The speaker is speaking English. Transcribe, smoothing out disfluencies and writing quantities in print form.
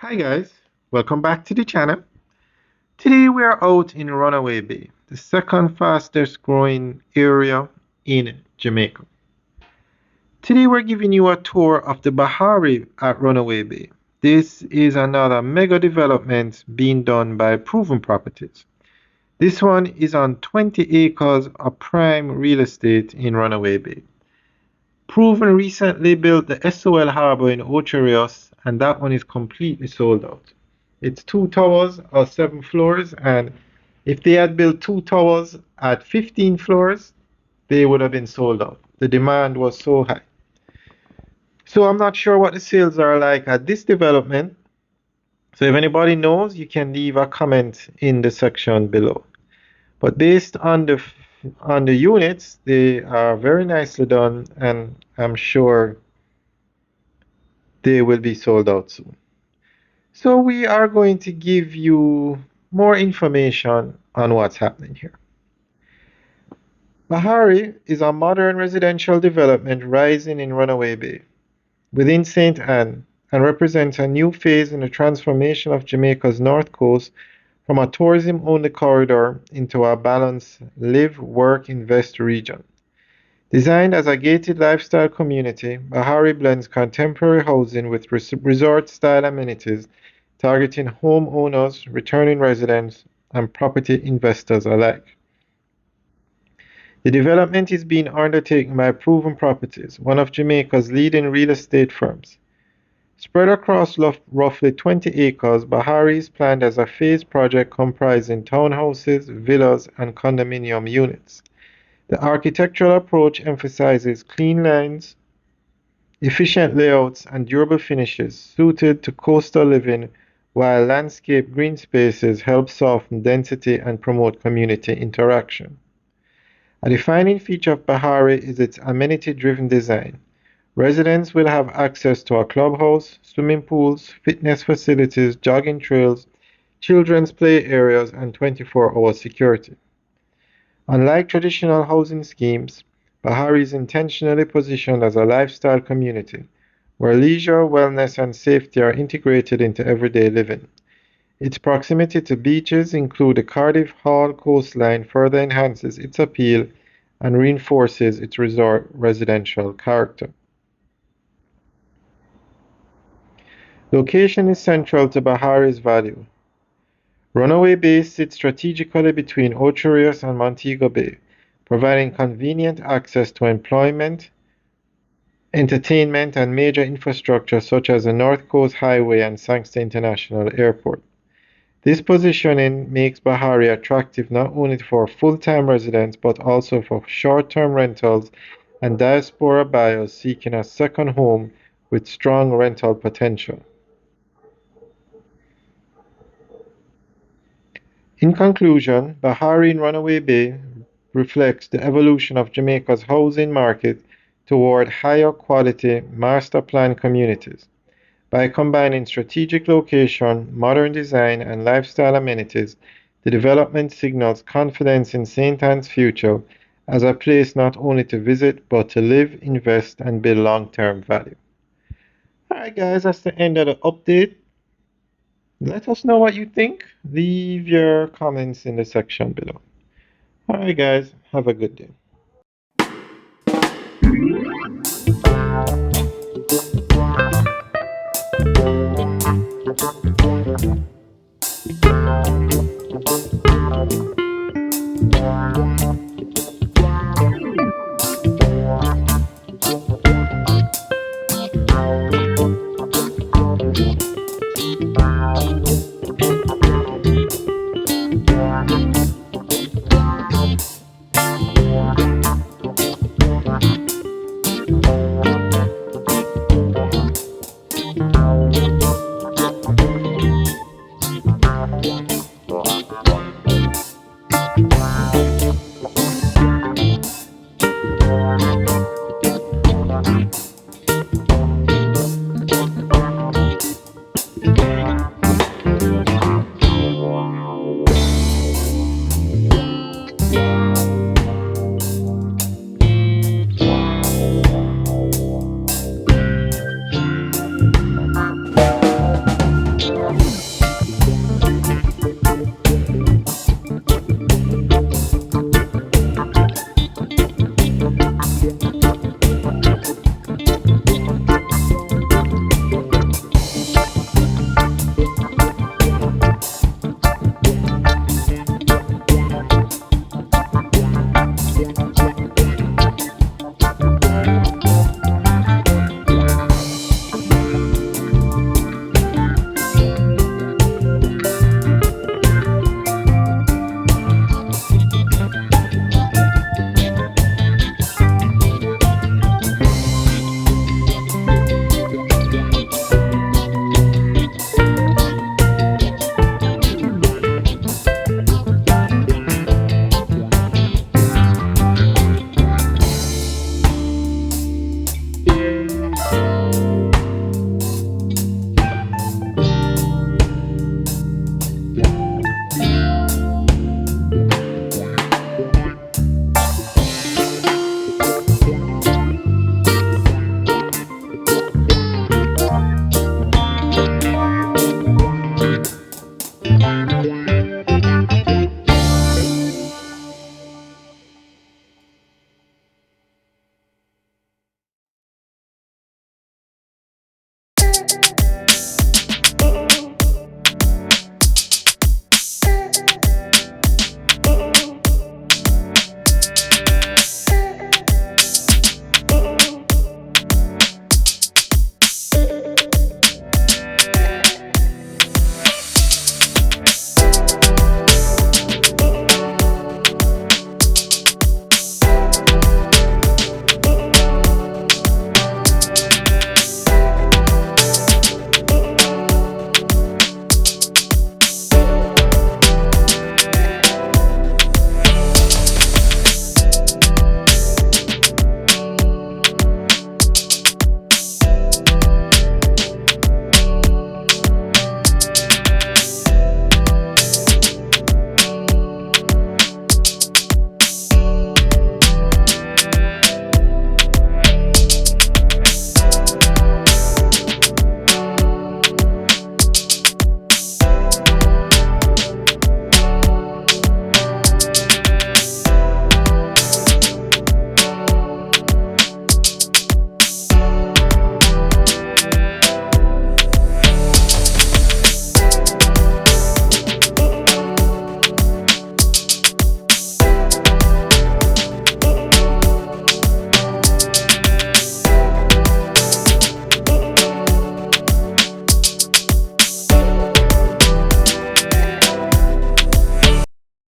Hi guys, welcome back to the channel. Today we are out in Runaway Bay, the second fastest growing area in Jamaica. Today we're giving you a tour of the Bahari at Runaway Bay. This is another mega development being done by Proven Properties. This one is on 20 acres of prime real estate in Runaway Bay. Proven recently built the SOL Harbour in Ocho Rios, and that one is completely sold out. It's two towers or 7 floors, and if they had built two towers at 15 floors, they would have been sold out. The demand was so high. So I'm not sure what the sales are like at this development. So if anybody knows, you can leave a comment in the section below. But based on the units, they are very nicely done, and I'm sure they will be sold out soon. So we are going to give you more information on what's happening here. Bahari is a modern residential development rising in Runaway Bay within St. Anne and represents a new phase in the transformation of Jamaica's north coast from a tourism-only corridor into a balanced live, work, invest region. Designed as a gated lifestyle community, Bahari blends contemporary housing with resort-style amenities, targeting homeowners, returning residents, and property investors alike. The development is being undertaken by Proven Properties, one of Jamaica's leading real estate firms. Spread across roughly 20 acres, Bahari is planned as a phased project comprising townhouses, villas, and condominium units. The architectural approach emphasizes clean lines, efficient layouts, and durable finishes suited to coastal living, while landscape green spaces help soften density and promote community interaction. A defining feature of Bahari is its amenity-driven design. Residents will have access to a clubhouse, swimming pools, fitness facilities, jogging trails, children's play areas, and 24-hour security. Unlike traditional housing schemes, Bahari is intentionally positioned as a lifestyle community, where leisure, wellness, and safety are integrated into everyday living. Its proximity to beaches, including the Cardiff Hall coastline, further enhances its appeal and reinforces its resort residential character. Location is central to Bahari's value. Runaway Bay sits strategically between Ocho Rios and Montego Bay, providing convenient access to employment, entertainment, and major infrastructure such as the North Coast Highway and Sangster International Airport. This positioning makes Bahari attractive not only for full-time residents but also for short-term rentals and diaspora buyers seeking a second home with strong rental potential. In conclusion, Bahari in Runaway Bay reflects the evolution of Jamaica's housing market toward higher quality master plan communities. By combining strategic location, modern design, and lifestyle amenities, the development signals confidence in St. Anne's future as a place not only to visit but to live, invest, and build long-term value. Alright guys, that's the end of the update. Let us know what you think. Leave your comments in the section below. Alright guys, have a good day.